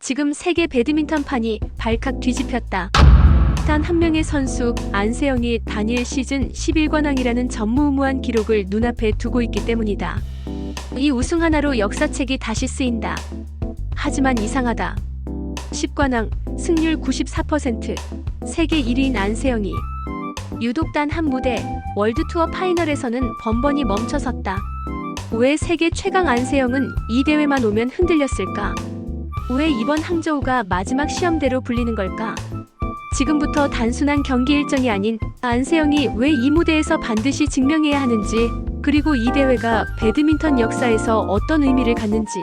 지금 세계 배드민턴판이 발칵 뒤집혔다. 단 한 명의 선수 안세영이 단일 시즌 11관왕이라는 전무후무한 기록을 눈앞에 두고 있기 때문이다. 이 우승 하나로 역사책이 다시 쓰인다. 하지만 이상하다. 10관왕, 승률 94%, 세계 1위인 안세영이 유독 단 한 무대 월드투어 파이널에서는 번번이 멈춰섰다. 왜 세계 최강 안세영은 이 대회만 오면 흔들렸을까? 왜 이번 항저우가 마지막 시험대로 불리는 걸까? 지금부터 단순한 경기 일정이 아닌 안세영이 왜 이 무대에서 반드시 증명해야 하는지, 그리고 이 대회가 배드민턴 역사에서 어떤 의미를 갖는지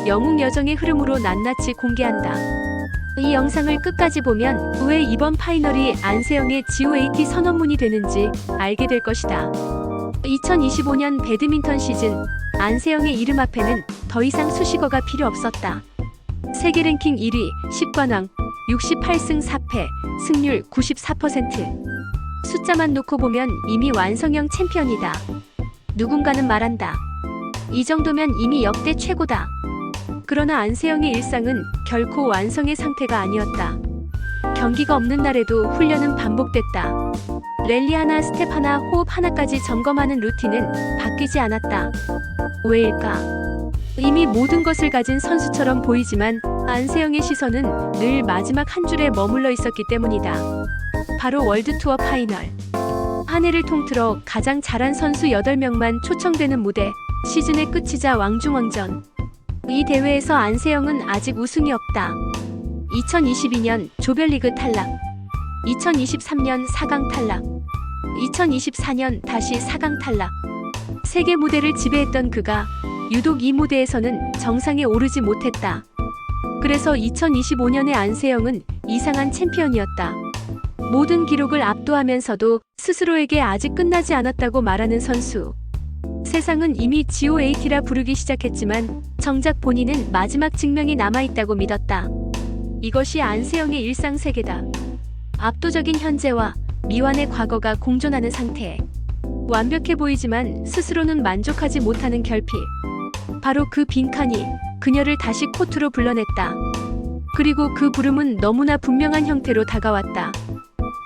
영웅 여정의 흐름으로 낱낱이 공개한다. 이 영상을 끝까지 보면 왜 이번 파이널이 안세영의 GOAT 선언문이 되는지 알게 될 것이다. 2025년 배드민턴 시즌, 안세영의 이름 앞에는 더 이상 수식어가 필요 없었다. 세계 랭킹 1위, 10관왕, 68승 4패, 승률 94%. 숫자만 놓고 보면 이미 완성형 챔피언이다. 누군가는 말한다. 이 정도면 이미 역대 최고다. 그러나 안세영의 일상은 결코 완성의 상태가 아니었다. 경기가 없는 날에도 훈련은 반복됐다. 랠리 하나, 스텝 하나, 호흡 하나까지 점검하는 루틴은 바뀌지 않았다. 왜일까? 이미 모든 것을 가진 선수처럼 보이지만 안세영의 시선은 늘 마지막 한 줄에 머물러 있었기 때문이다. 바로 월드투어 파이널. 한 해를 통틀어 가장 잘한 선수 8명만 초청되는 무대, 시즌의 끝이자 왕중왕전. 이 대회에서 안세영은 아직 우승이 없다. 2022년 조별리그 탈락, 2023년 4강 탈락, 2024년 다시 4강 탈락. 세계 무대를 지배했던 그가 유독 이 무대에서는 정상에 오르지 못했다. 그래서 2025년의 안세영은 이상한 챔피언이었다. 모든 기록을 압도하면서도 스스로에게 아직 끝나지 않았다고 말하는 선수. 세상은 이미 GOAT라 부르기 시작했지만 정작 본인은 마지막 증명이 남아있다고 믿었다. 이것이 안세영의 일상 세계다. 압도적인 현재와 미완의 과거가 공존하는 상태. 완벽해 보이지만 스스로는 만족하지 못하는 결핍. 바로 그 빈칸이 그녀를 다시 코트로 불러냈다. 그리고 그 부름은 너무나 분명한 형태로 다가왔다.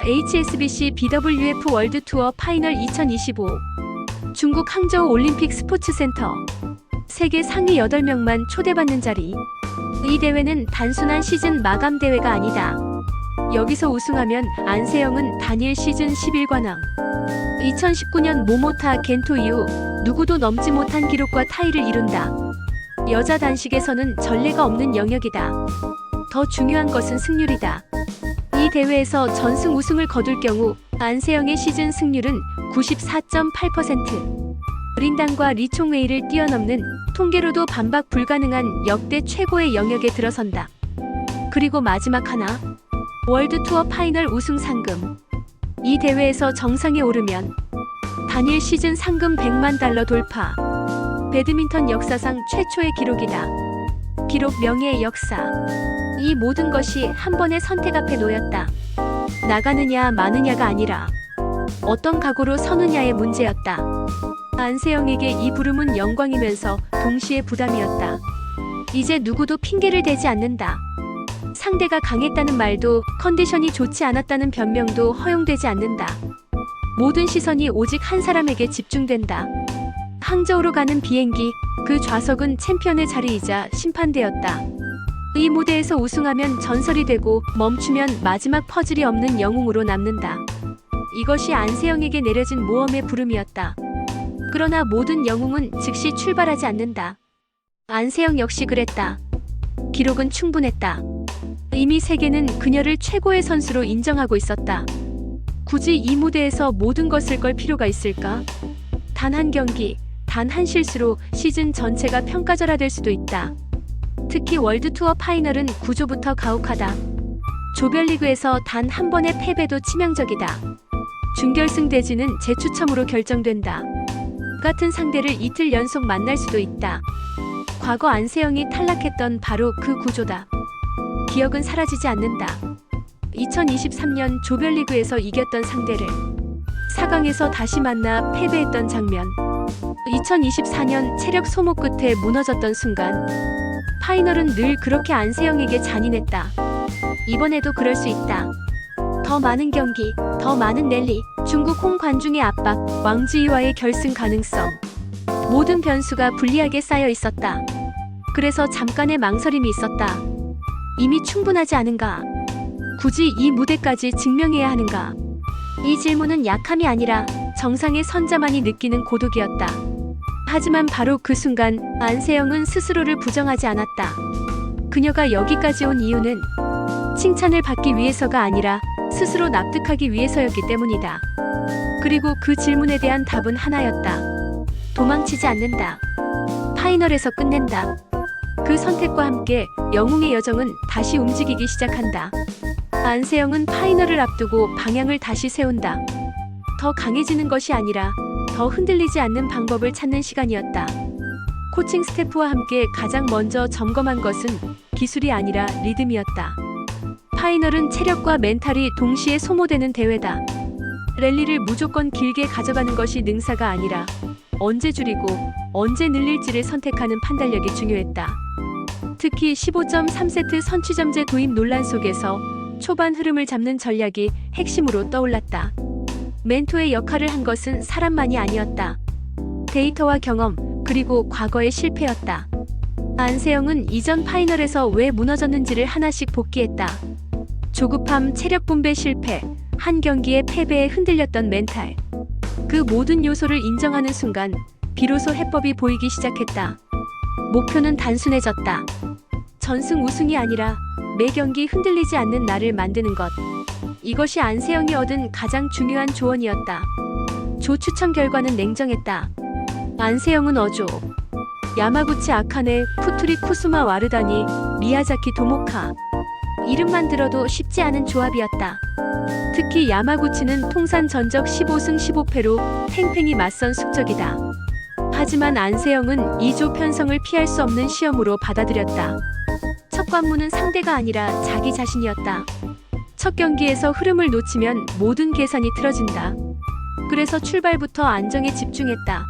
HSBC BWF 월드투어 파이널 2025. 중국 항저우 올림픽 스포츠센터. 세계 상위 8명만 초대받는 자리. 이 대회는 단순한 시즌 마감 대회가 아니다. 여기서 우승하면 안세영은 단일 시즌 11관왕. 2019년 모모타 겐토 이후 누구도 넘지 못한 기록과 타이를 이룬다. 여자 단식에서는 전례가 없는 영역이다. 더 중요한 것은 승률이다. 이 대회에서 전승 우승을 거둘 경우 안세영의 시즌 승률은 94.8%. 린단과 리총웨이를 뛰어넘는 통계로도 반박 불가능한 역대 최고의 영역에 들어선다. 그리고 마지막 하나, 월드투어 파이널 우승 상금. 이 대회에서 정상에 오르면 단일 시즌 상금 100만 달러 돌파. 배드민턴 역사상 최초의 기록이다. 기록, 명예, 역사. 이 모든 것이 한 번의 선택 앞에 놓였다. 나가느냐 마느냐가 아니라 어떤 각오로 서느냐의 문제였다. 안세영에게 이 부름은 영광이면서 동시에 부담이었다. 이제 누구도 핑계를 대지 않는다. 상대가 강했다는 말도, 컨디션이 좋지 않았다는 변명도 허용되지 않는다. 모든 시선이 오직 한 사람에게 집중된다. 항저우로 가는 비행기, 그 좌석은 챔피언의 자리이자 심판대였다. 이 무대에서 우승하면 전설이 되고 멈추면 마지막 퍼즐이 없는 영웅으로 남는다. 이것이 안세영에게 내려진 모험의 부름이었다. 그러나 모든 영웅은 즉시 출발하지 않는다. 안세영 역시 그랬다. 기록은 충분했다. 이미 세계는 그녀를 최고의 선수로 인정하고 있었다. 굳이 이 무대에서 모든 것을 걸 필요가 있을까? 단 한 경기, 단 한 실수로 시즌 전체가 평가절하될 수도 있다. 특히 월드투어 파이널은 구조부터 가혹하다. 조별리그에서 단 한 번의 패배도 치명적이다. 준결승 대진은 재추첨으로 결정된다. 같은 상대를 이틀 연속 만날 수도 있다. 과거 안세영이 탈락했던 바로 그 구조다. 기억은 사라지지 않는다. 2023년 조별리그에서 이겼던 상대를 4강에서 다시 만나 패배했던 장면. 2024년 체력 소모 끝에 무너졌던 순간. 파이널은 늘 그렇게 안세영에게 잔인했다. 이번에도 그럴 수 있다. 더 많은 경기, 더 많은 랠리, 중국 홈 관중의 압박, 왕지이와의 결승 가능성. 모든 변수가 불리하게 쌓여 있었다. 그래서 잠깐의 망설임이 있었다. 이미 충분하지 않은가? 굳이 이 무대까지 증명해야 하는가? 이 질문은 약함이 아니라 정상의 선자만이 느끼는 고독이었다. 하지만 바로 그 순간 안세영은 스스로를 부정하지 않았다. 그녀가 여기까지 온 이유는 칭찬을 받기 위해서가 아니라 스스로 납득하기 위해서였기 때문이다. 그리고 그 질문에 대한 답은 하나였다. 도망치지 않는다. 파이널에서 끝낸다. 그 선택과 함께 영웅의 여정은 다시 움직이기 시작한다. 안세영은 파이널을 앞두고 방향을 다시 세운다. 더 강해지는 것이 아니라 더 흔들리지 않는 방법을 찾는 시간이었다. 코칭 스태프와 함께 가장 먼저 점검한 것은 기술이 아니라 리듬이었다. 파이널은 체력과 멘탈이 동시에 소모되는 대회다. 랠리를 무조건 길게 가져가는 것이 능사가 아니라 언제 줄이고 언제 늘릴지를 선택하는 판단력이 중요했다. 특히 15.3세트 선취점제 도입 논란 속에서 초반 흐름을 잡는 전략이 핵심으로 떠올랐다. 멘토의 역할을 한 것은 사람만이 아니었다. 데이터와 경험, 그리고 과거의 실패였다. 안세영은 이전 파이널에서 왜 무너졌는지를 하나씩 복기했다. 조급함, 체력 분배 실패, 한 경기의 패배에 흔들렸던 멘탈. 그 모든 요소를 인정하는 순간 비로소 해법이 보이기 시작했다. 목표는 단순해졌다. 전승 우승이 아니라 매 경기 흔들리지 않는 나를 만드는 것. 이것이 안세영이 얻은 가장 중요한 조언이었다. 조 추첨 결과는 냉정했다. 안세영은 어조, 야마구치 아카네, 푸투리 쿠스마 와르다니, 미야자키 도모카. 이름만 들어도 쉽지 않은 조합이었다. 특히 야마구치는 통산 전적 15승 15패로 팽팽히 맞선 숙적이다. 하지만 안세영은 이 조 편성을 피할 수 없는 시험으로 받아들였다. 첫 관문은 상대가 아니라 자기 자신이었다. 첫 경기에서 흐름을 놓치면 모든 계산이 틀어진다. 그래서 출발부터 안정에 집중했다.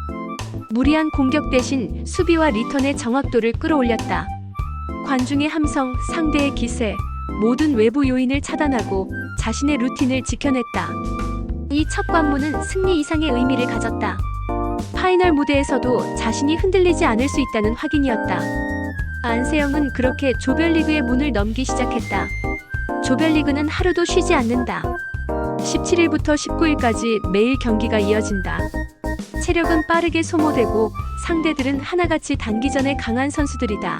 무리한 공격 대신 수비와 리턴의 정확도를 끌어올렸다. 관중의 함성, 상대의 기세, 모든 외부 요인을 차단하고 자신의 루틴을 지켜냈다. 이 첫 관문은 승리 이상의 의미를 가졌다. 파이널 무대에서도 자신이 흔들리지 않을 수 있다는 확인이었다. 안세영은 그렇게 조별리그의 문을 넘기 시작했다. 조별리그는 하루도 쉬지 않는다. 17일부터 19일까지 매일 경기가 이어진다. 체력은 빠르게 소모되고 상대들은 하나같이 단기전에 강한 선수들이다.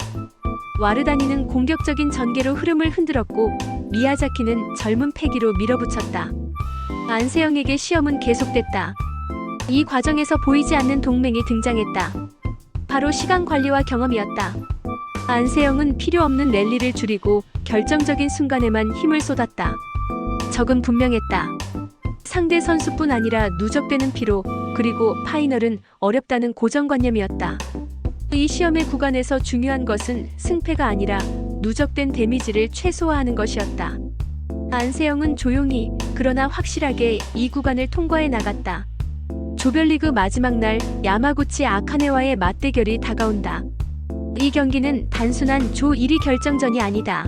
와르다니는 공격적인 전개로 흐름을 흔들었고 미야자키는 젊은 패기로 밀어붙였다. 안세영에게 시험은 계속됐다. 이 과정에서 보이지 않는 동맹이 등장했다. 바로 시간 관리와 경험이었다. 안세영은 필요 없는 랠리를 줄이고 결정적인 순간에만 힘을 쏟았다. 적은 분명했다. 상대 선수뿐 아니라 누적되는 피로, 그리고 파이널은 어렵다는 고정관념이었다. 이 시험의 구간에서 중요한 것은 승패가 아니라 누적된 데미지를 최소화하는 것이었다. 안세영은 조용히 그러나 확실하게 이 구간을 통과해 나갔다. 조별리그 마지막 날 야마구치 아카네와의 맞대결이 다가온다. 이 경기는 단순한 조 1위 결정전이 아니다.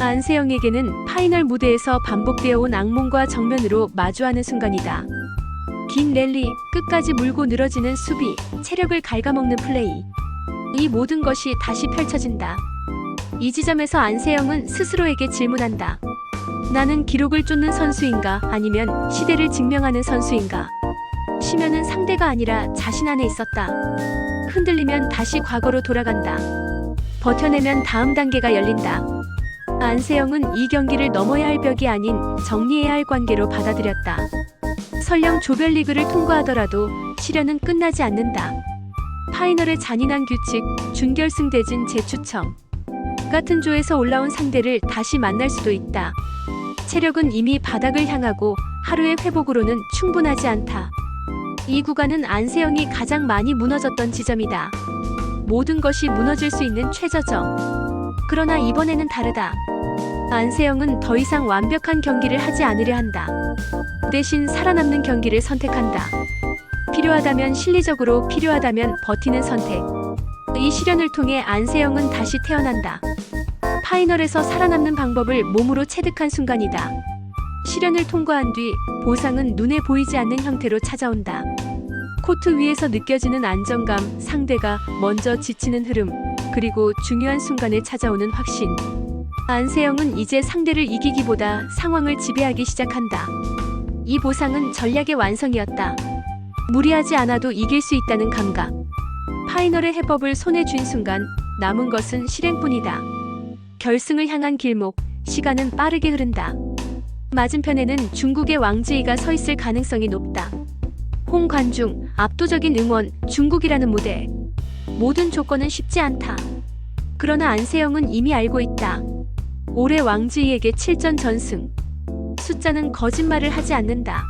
안세영에게는 파이널 무대에서 반복되어 온 악몽과 정면으로 마주하는 순간이다. 긴 랠리, 끝까지 물고 늘어지는 수비, 체력을 갉아먹는 플레이. 이 모든 것이 다시 펼쳐진다. 이 지점에서 안세영은 스스로에게 질문한다. 나는 기록을 쫓는 선수인가, 아니면 시대를 증명하는 선수인가? 쉬면은 상대가 아니라 자신 안에 있었다. 흔들리면 다시 과거로 돌아간다. 버텨내면 다음 단계가 열린다. 안세영은 이 경기를 넘어야 할 벽이 아닌 정리해야 할 관계로 받아들였다. 설령 조별리그를 통과하더라도 시련은 끝나지 않는다. 파이널의 잔인한 규칙, 준결승 대진 재추첨. 같은 조에서 올라온 상대를 다시 만날 수도 있다. 체력은 이미 바닥을 향하고 하루의 회복으로는 충분하지 않다. 이 구간은 안세영이 가장 많이 무너졌던 지점이다. 모든 것이 무너질 수 있는 최저점. 그러나 이번에는 다르다. 안세영은 더 이상 완벽한 경기를 하지 않으려 한다. 대신 살아남는 경기를 선택한다. 필요하다면 실리적으로, 필요하다면 버티는 선택. 이 이 시련을 통해 안세영은 다시 태어난다. 파이널에서 살아남는 방법을 몸으로 체득한 순간이다. 시련을 통과한 뒤 보상은 눈에 보이지 않는 형태로 찾아온다. 코트 위에서 느껴지는 안정감, 상대가 먼저 지치는 흐름, 그리고 중요한 순간에 찾아오는 확신. 안세영은 이제 상대를 이기기보다 상황을 지배하기 시작한다. 이 보상은 전략의 완성이었다. 무리하지 않아도 이길 수 있다는 감각. 파이널의 해법을 손에 쥔 순간 남은 것은 실행뿐이다. 결승을 향한 길목, 시간은 빠르게 흐른다. 맞은편에는 중국의 왕지이가 서 있을 가능성이 높다. 홍관중, 압도적인 응원, 중국이라는 무대. 모든 조건은 쉽지 않다. 그러나 안세영은 이미 알고 있다. 올해 왕지이에게 7전 전승. 숫자는 거짓말을 하지 않는다.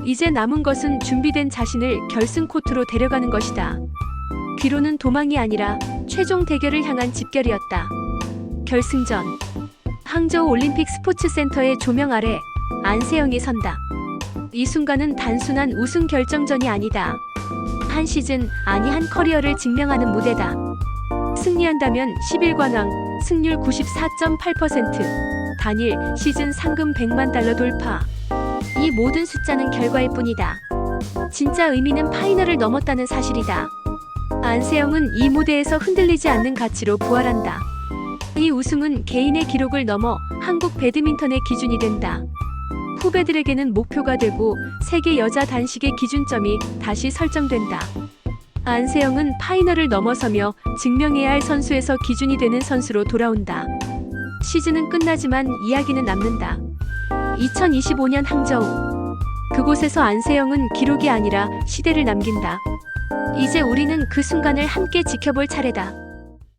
이제 남은 것은 준비된 자신을 결승 코트로 데려가는 것이다. 귀로는 도망이 아니라 최종 대결을 향한 집결이었다. 결승전. 항저우 올림픽 스포츠센터의 조명 아래 안세영이 선다. 이 순간은 단순한 우승 결정전이 아니다. 한 시즌, 아니 한 커리어를 증명하는 무대다. 승리한다면 11관왕, 승률 94.8%, 단일 시즌 상금 100만 달러 돌파. 이 모든 숫자는 결과일 뿐이다. 진짜 의미는 파이널을 넘었다는 사실이다. 안세영은 이 무대에서 흔들리지 않는 가치로 부활한다. 이 우승은 개인의 기록을 넘어 한국 배드민턴의 기준이 된다. 후배들에게는 목표가 되고 세계 여자 단식의 기준점이 다시 설정된다. 안세영은 파이널을 넘어서며 증명해야 할 선수에서 기준이 되는 선수로 돌아온다. 시즌은 끝나지만 이야기는 남는다. 2025년 항저우. 그곳에서 안세영은 기록이 아니라 시대를 남긴다. 이제 우리는 그 순간을 함께 지켜볼 차례다.